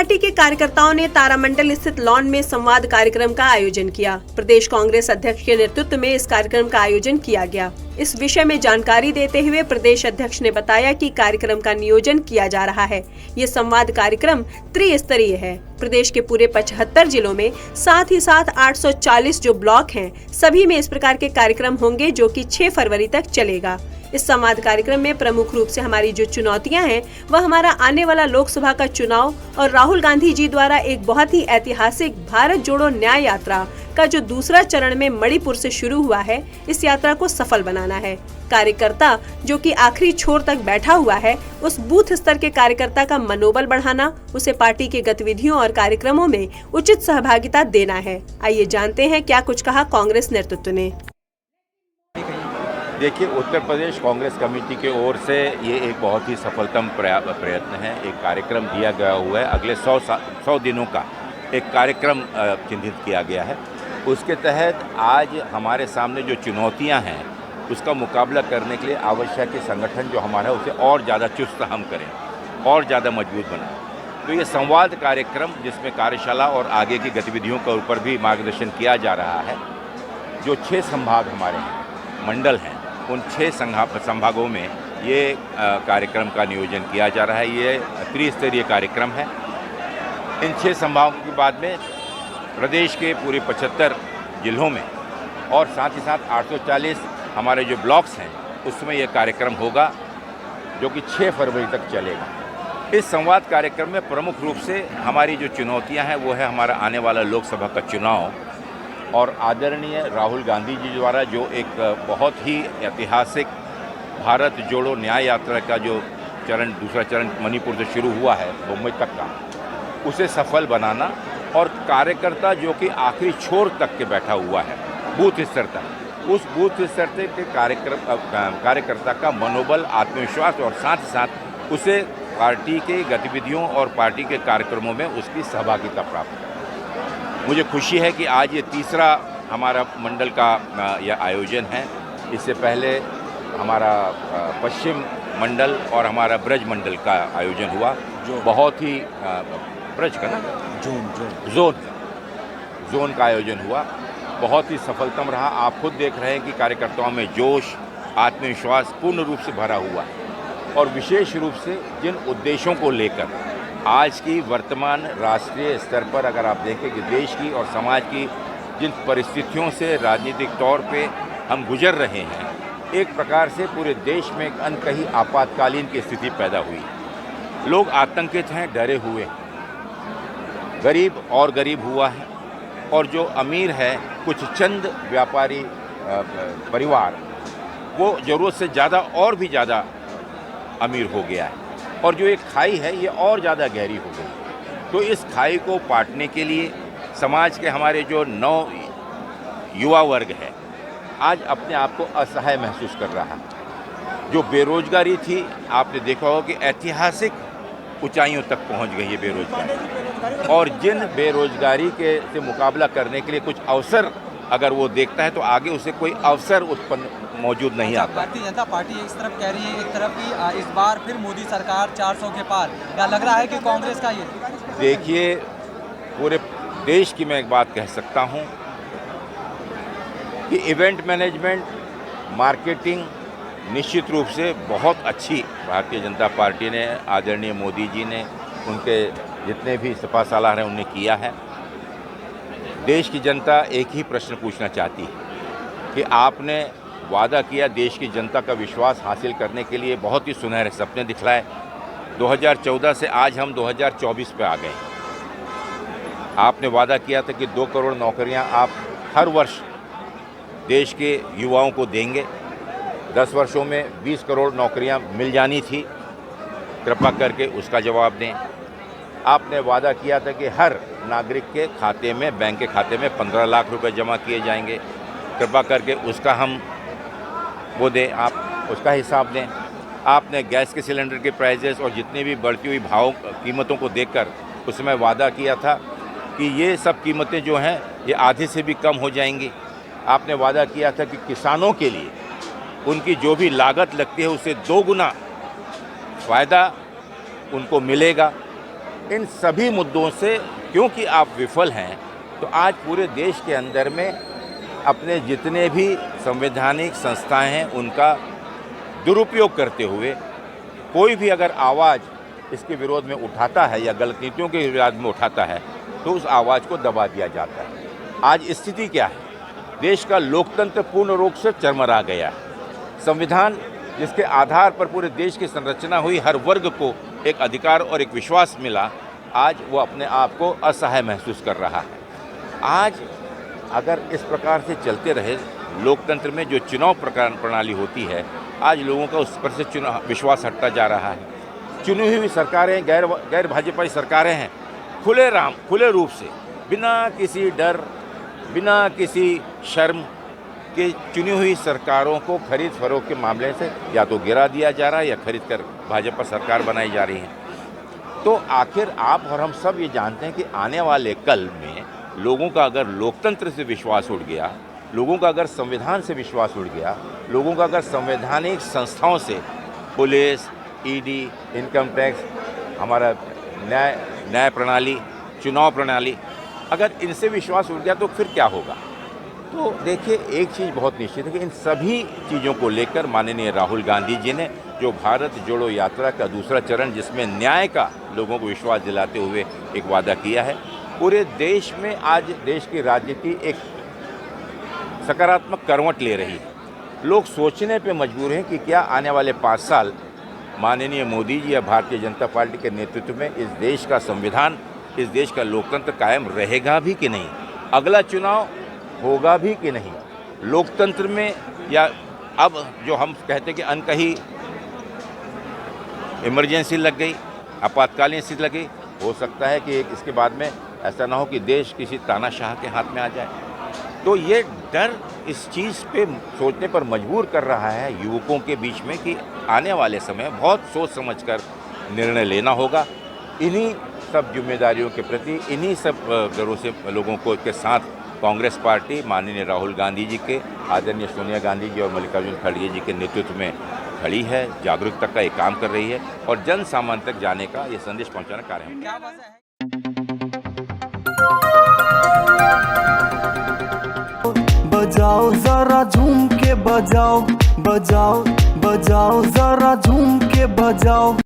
Party के कार्यकर्ताओं ने तारामंडल स्थित लॉन में संवाद कार्यक्रम का आयोजन किया। प्रदेश कांग्रेस अध्यक्ष के नेतृत्व में इस कार्यक्रम का आयोजन किया गया। इस विषय में जानकारी देते हुए प्रदेश अध्यक्ष ने बताया कि कार्यक्रम का नियोजन किया जा रहा है। ये संवाद कार्यक्रम त्रिस्तरीय है। प्रदेश के पूरे 75 जिलों में साथ ही साथ 840 जो ब्लॉक हैं, सभी में इस प्रकार के कार्यक्रम होंगे, जो कि 6 फरवरी तक चलेगा। इस संवाद कार्यक्रम में प्रमुख रूप से हमारी जो चुनौतियां हैं, वह हमारा आने वाला लोकसभा का चुनाव और राहुल गांधी जी द्वारा एक बहुत ही ऐतिहासिक भारत जोड़ो न्याय यात्रा का जो दूसरा चरण में मणिपुर से शुरू हुआ है, इस यात्रा को सफल बनाना है। कार्यकर्ता जो कि आखिरी छोर तक बैठा हुआ है, उस बूथ स्तर के कार्यकर्ता का मनोबल बढ़ाना, उसे पार्टी के गतिविधियों और कार्यक्रमों में उचित सहभागिता देना है। आइए जानते हैं क्या कुछ कहा कांग्रेस नेतृत्व ने। देखिए, उत्तर प्रदेश कांग्रेस कमेटी की ओर से ये एक बहुत ही सफलतम प्रयत्न है। एक कार्यक्रम दिया गया हुआ है, अगले 100 दिनों का एक कार्यक्रम चिन्हित किया गया है। उसके तहत आज हमारे सामने जो चुनौतियां हैं, उसका मुकाबला करने के लिए आवश्यक है संगठन जो हमारा है उसे और ज़्यादा चुस्त हम करें और ज़्यादा मजबूत बनाएं। तो ये संवाद कार्यक्रम, जिसमें कार्यशाला और आगे की गतिविधियों के ऊपर भी मार्गदर्शन किया जा रहा है, जो 6 संभाग हमारे हैं, मंडल हैं, उन 6 संभागों में ये कार्यक्रम का नियोजन किया जा रहा है। ये त्रिस्तरीय कार्यक्रम है। इन 6 संभागों के बाद में प्रदेश के पूरे 75 जिलों में और साथ ही साथ 840 हमारे जो ब्लॉक्स हैं, उसमें ये कार्यक्रम होगा, जो कि 6 फरवरी तक चलेगा। इस संवाद कार्यक्रम में प्रमुख रूप से हमारी जो चुनौतियां हैं, वो है हमारा आने वाला लोकसभा का चुनाव और आदरणीय राहुल गांधी जी द्वारा जो एक बहुत ही ऐतिहासिक भारत जोड़ो न्याय यात्रा का जो दूसरा चरण मणिपुर से शुरू हुआ है मुंबई तक का, उसे सफल बनाना और कार्यकर्ता जो कि आखिरी छोर तक के बैठा हुआ है, बूथ स्तर तक, उस बूथ स्तर तक के कार्यकर्ता का मनोबल, आत्मविश्वास और साथ ही साथ उसे पार्टी के गतिविधियों और पार्टी के कार्यक्रमों में उसकी सहभागिता प्राप्त। मुझे खुशी है कि आज ये तीसरा हमारा मंडल का यह आयोजन है। इससे पहले हमारा पश्चिम मंडल और हमारा ब्रज मंडल का आयोजन हुआ, जो बहुत ही ब्रज का ना जोन का आयोजन हुआ, बहुत ही सफलतम रहा। आप खुद देख रहे हैं कि कार्यकर्ताओं में जोश, आत्मविश्वास पूर्ण रूप से भरा हुआ है और विशेष रूप से जिन उद्देश्यों को लेकर आज की वर्तमान राष्ट्रीय स्तर पर अगर आप देखें कि देश की और समाज की जिन परिस्थितियों से राजनीतिक तौर पे हम गुजर रहे हैं, एक प्रकार से पूरे देश में एक अनकही आपातकालीन की स्थिति पैदा हुई। लोग आतंकित हैं, डरे हुए हैं, गरीब और गरीब हुआ है और जो अमीर है, कुछ चंद व्यापारी परिवार, वो ज़रूरत से ज़्यादा और भी ज़्यादा अमीर हो गया है और जो एक खाई है ये और ज़्यादा गहरी हो गई। तो इस खाई को पाटने के लिए समाज के हमारे जो युवा वर्ग है, आज अपने आप को असहाय महसूस कर रहा है। जो बेरोजगारी थी, आपने देखा होगा कि ऐतिहासिक ऊंचाइयों तक पहुंच गई है बेरोजगारी, और जिन बेरोजगारी से मुकाबला करने के लिए कुछ अवसर अगर वो देखता है, तो आगे उसे कोई अवसर उत्पन्न मौजूद नहीं आता। भारतीय जनता पार्टी इस तरफ कह रही है, एक तरफ की इस बार फिर मोदी सरकार 400 के पार, क्या लग रहा है कि कांग्रेस का ये? देखिए, पूरे देश की मैं एक बात कह सकता हूं कि इवेंट मैनेजमेंट, मार्केटिंग निश्चित रूप से बहुत अच्छी भारतीय जनता पार्टी ने, आदरणीय मोदी जी ने, उनके जितने भी सपा सालार हैं उन्हें किया है। देश की जनता एक ही प्रश्न पूछना चाहती है कि आपने वादा किया देश की जनता का विश्वास हासिल करने के लिए, बहुत ही सुनहरे सपने दिखलाए। 2014 से आज हम 2024 पे आ गए। आपने वादा किया था कि 2 करोड़ नौकरियां आप हर वर्ष देश के युवाओं को देंगे। 10 वर्षों में 20 करोड़ नौकरियां मिल जानी थी। कृपा करके उसका जवाब दें। आपने वादा किया था कि हर नागरिक के खाते में, बैंक के खाते में 15 लाख रुपए जमा किए जाएंगे। कृपा करके उसका हम वो दें, आप उसका हिसाब दें। आपने गैस के सिलेंडर के प्राइजेस और जितनी भी बढ़ती हुई कीमतों को देखकर उस समय वादा किया था कि ये सब कीमतें जो हैं ये आधे से भी कम हो जाएंगी। आपने वादा किया था कि किसानों के लिए उनकी जो भी लागत लगती है उससे 2 गुना फ़ायदा उनको मिलेगा। इन सभी मुद्दों से क्योंकि आप विफल हैं, तो आज पूरे देश के अंदर में अपने जितने भी संवैधानिक संस्थाएं हैं उनका दुरुपयोग करते हुए कोई भी अगर आवाज़ इसके विरोध में उठाता है या गलत नीतियों के विरोध में उठाता है तो उस आवाज़ को दबा दिया जाता है। आज स्थिति क्या है? देश का लोकतंत्र पूर्ण रूप से चरमरा गया है। संविधान जिसके आधार पर पूरे देश की संरचना हुई, हर वर्ग को एक अधिकार और एक विश्वास मिला, आज वो अपने आप को असहाय महसूस कर रहा है। आज अगर इस प्रकार से चलते रहे, लोकतंत्र में जो चुनाव प्रणाली होती है, आज लोगों का उस पर से विश्वास हटता जा रहा है। चुनी हुई सरकारें, गैर भाजपाई सरकारें हैं, खुले रूप से बिना किसी डर, बिना किसी शर्म के चुनी हुई सरकारों को खरीद फरोख्त के मामले से या तो गिरा दिया जा रहा है या खरीद कर भाजपा सरकार बनाई जा रही है। तो आखिर आप और हम सब ये जानते हैं कि आने वाले कल में लोगों का अगर लोकतंत्र से विश्वास उठ गया, लोगों का अगर संविधान से विश्वास उठ गया, लोगों का अगर संवैधानिक संस्थाओं से, पुलिस, ईडी, इनकम टैक्स, हमारा न्याय प्रणाली, चुनाव प्रणाली, अगर इनसे विश्वास उठ गया तो फिर क्या होगा? तो देखिए, एक चीज़ बहुत निश्चित है कि इन सभी चीज़ों को लेकर माननीय राहुल गांधी जी ने जो भारत जोड़ो यात्रा का दूसरा चरण, जिसमें न्याय का लोगों को विश्वास दिलाते हुए एक वादा किया है, पूरे देश में आज देश की राजनीति एक सकारात्मक करवट ले रही है। लोग सोचने पे मजबूर हैं कि क्या आने वाले 5 साल माननीय मोदी जी या भारतीय जनता पार्टी के नेतृत्व में इस देश का संविधान, इस देश का लोकतंत्र कायम रहेगा भी कि नहीं, अगला चुनाव होगा भी कि नहीं, लोकतंत्र में, या अब जो हम कहते हैं कि अनकही इमरजेंसी लग गई, आपातकालीन स्थिति लग गई, हो सकता है कि इसके बाद में ऐसा ना हो कि देश किसी तानाशाह के हाथ में आ जाए। तो ये डर इस चीज़ पे सोचने पर मजबूर कर रहा है युवकों के बीच में कि आने वाले समय बहुत सोच समझकर निर्णय लेना होगा। इन्हीं सब जिम्मेदारियों के प्रति, इन्हीं सब डरों से लोगों को के साथ कांग्रेस पार्टी माननीय राहुल गांधी जी के, आदरणीय सोनिया गांधी जी और मल्लिकार्जुन खड़गे जी के नेतृत्व में खड़ी है, जागरूकता का एक काम कर रही है और जन सामान्य तक जाने का ये संदेश पहुंचाना कार्य है। क्या वजह है? बजाओ जरा झूम के बजाओ, बजाओ बजाओ जरा झूम के बजाओ।